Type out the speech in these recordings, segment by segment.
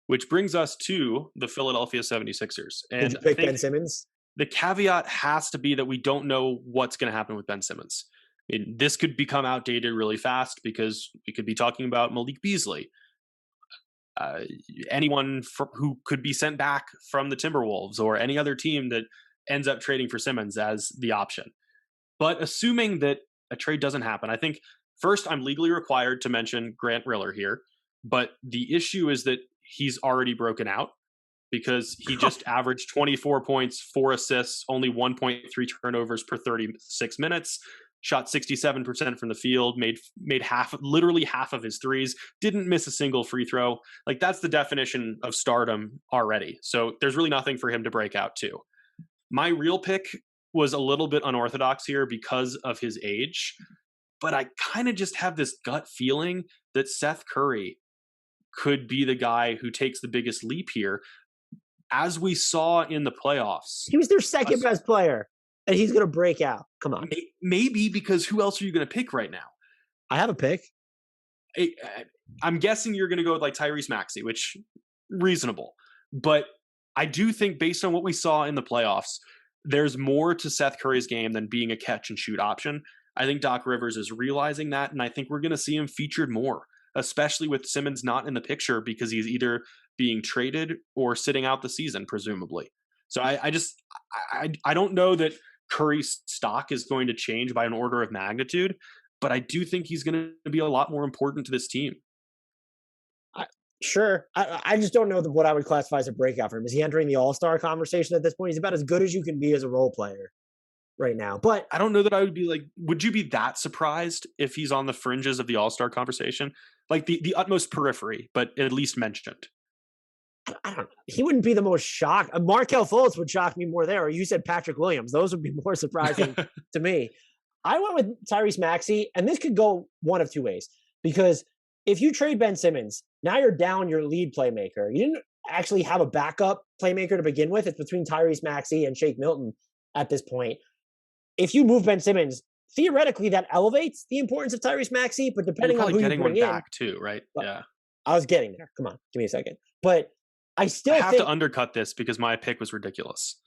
which brings us to the Philadelphia 76ers. Did you And I pick Ben think Simmons? the caveat has to be that we don't know what's going to happen with Ben Simmons. This could become outdated really fast because we could be talking about Malik Beasley, uh, anyone who could be sent back from the Timberwolves or any other team that ends up trading for Simmons as the option. But assuming that a trade doesn't happen, I think first I'm legally required to mention Grant Riller here. But the issue is that he's already broken out because he just averaged 24 points, 4 assists, only 1.3 turnovers per 36 minutes, shot 67% from the field, made literally half of his threes, didn't miss a single free throw. Like that's the definition of stardom already. So there's really nothing for him to break out to. My real pick was a little bit unorthodox here because of his age, but I kind of just have this gut feeling that Seth Curry could be the guy who takes the biggest leap here. As we saw in the playoffs, He was their second best player, and he's going to break out. Come on. Maybe because who else are you going to pick right now? I have a pick. I'm guessing you're going to go with like Tyrese Maxey, which reasonable. But I do think based on what we saw in the playoffs, there's more to Seth Curry's game than being a catch and shoot option. I think Doc Rivers is realizing that, and I think we're going to see him featured more, especially with Simmons not in the picture because he's either being traded or sitting out the season, presumably. So I don't know that Curry's stock is going to change by an order of magnitude, but I do think he's going to be a lot more important to this team. Sure. I just don't know what I would classify as a breakout for him. Is he entering the all-star conversation at this point? He's about as good as you can be as a role player right now. But I don't know that I would be like, would you be that surprised if he's on the fringes of the all-star conversation? Like the utmost periphery, but at least mentioned. I don't know. He wouldn't be the most shocked. Markelle Fultz would shock me more there. Or you said Patrick Williams. Those would be more surprising to me. I went with Tyrese Maxey, and this could go one of two ways. Because if you trade Ben Simmons, now you're down your lead playmaker. You didn't actually have a backup playmaker to begin with. It's between Tyrese Maxey and Shake Milton at this point. If you move Ben Simmons, theoretically that elevates the importance of Tyrese Maxey, but depending on who you bring in, back too, right? Yeah. I was getting there. Come on, give me a second. But I still have to undercut this because my pick was ridiculous.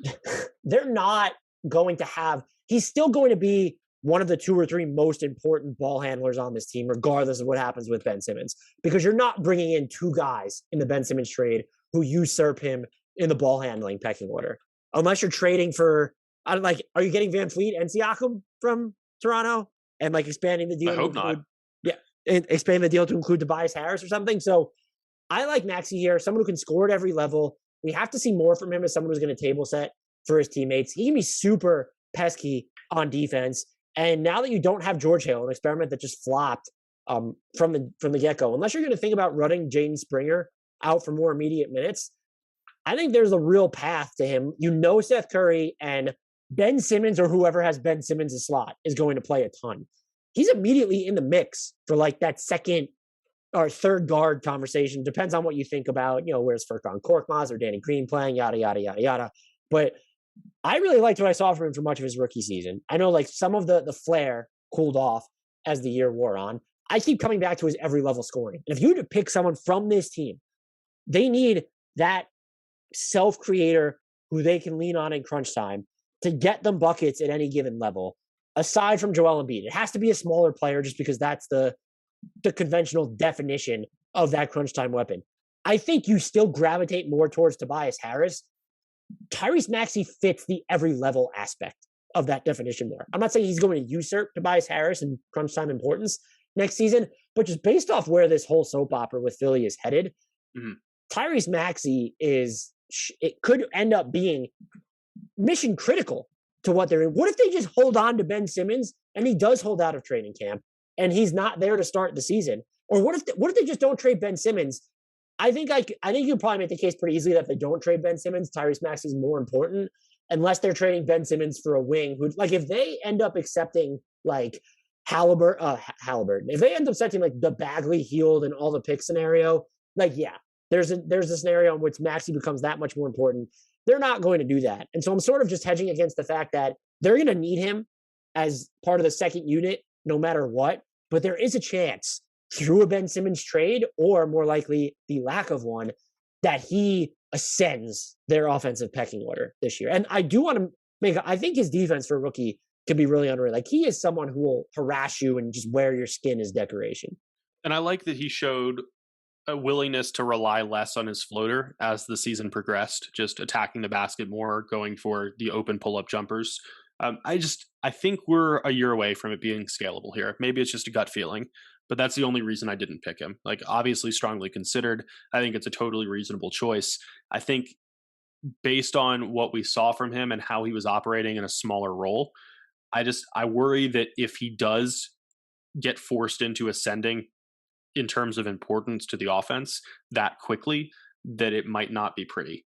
They're not going to have. He's still going to be one of the 2 or 3 most important ball handlers on this team, regardless of what happens with Ben Simmons, because you're not bringing in 2 guys in the Ben Simmons trade who usurp him in the ball handling pecking order, unless you're trading for. Are you getting Van Fleet and Siakam from Toronto and like expanding the deal? I hope not. Yeah, and expanding the deal to include Tobias Harris or something. So I like Maxey here, someone who can score at every level. We have to see more from him as someone who's going to table set for his teammates. He can be super pesky on defense. And now that you don't have George Hill, an experiment that just flopped from the get-go, unless you're going to think about running Jaden Springer out for more immediate minutes, I think there's a real path to him. Seth Curry and Ben Simmons, or whoever has Ben Simmons' slot, is going to play a ton. He's immediately in the mix for like that second or third guard conversation. Depends on what you think about, where's Furkan Korkmaz or Danny Green playing, yada, yada, yada, yada. But I really liked what I saw from him for much of his rookie season. I know like some of the flair cooled off as the year wore on. I keep coming back to his every level scoring. And if you were to pick someone from this team, they need that self-creator who they can lean on in crunch time to get them buckets at any given level, aside from Joel Embiid. It has to be a smaller player just because that's the conventional definition of that crunch time weapon. I think you still gravitate more towards Tobias Harris. Tyrese Maxey fits the every level aspect of that definition more. I'm not saying he's going to usurp Tobias Harris in crunch time importance next season, but just based off where this whole soap opera with Philly is headed, Tyrese Maxey it could end up being mission critical to what they're in. What if they just hold on to Ben Simmons and he does hold out of training camp and he's not there to start the season? Or what if they just don't trade Ben Simmons? I think you can probably make the case pretty easily that if they don't trade Ben Simmons, Tyrese Maxey is more important, unless they're trading Ben Simmons for a wing who, like, if they end up accepting like Halliburton, if they end up accepting like the Bagley, Healed, and all the pick scenario, like, yeah, there's a scenario in which Maxey becomes that much more important. They're not going to do that. And so I'm sort of just hedging against the fact that they're going to need him as part of the second unit no matter what. But there is a chance through a Ben Simmons trade, or more likely the lack of one, that he ascends their offensive pecking order this year. And I do want to I think his defense for a rookie can be really unreal. Like he is someone who will harass you and just wear your skin as decoration. And I like that he showed a willingness to rely less on his floater as the season progressed, just attacking the basket more, going for the open pull up jumpers. I think we're a year away from it being scalable here. Maybe it's just a gut feeling, but that's the only reason I didn't pick him. Like, obviously, strongly considered. I think it's a totally reasonable choice. I think based on what we saw from him and how he was operating in a smaller role, I worry that if he does get forced into ascending in terms of importance to the offense that quickly, that it might not be pretty.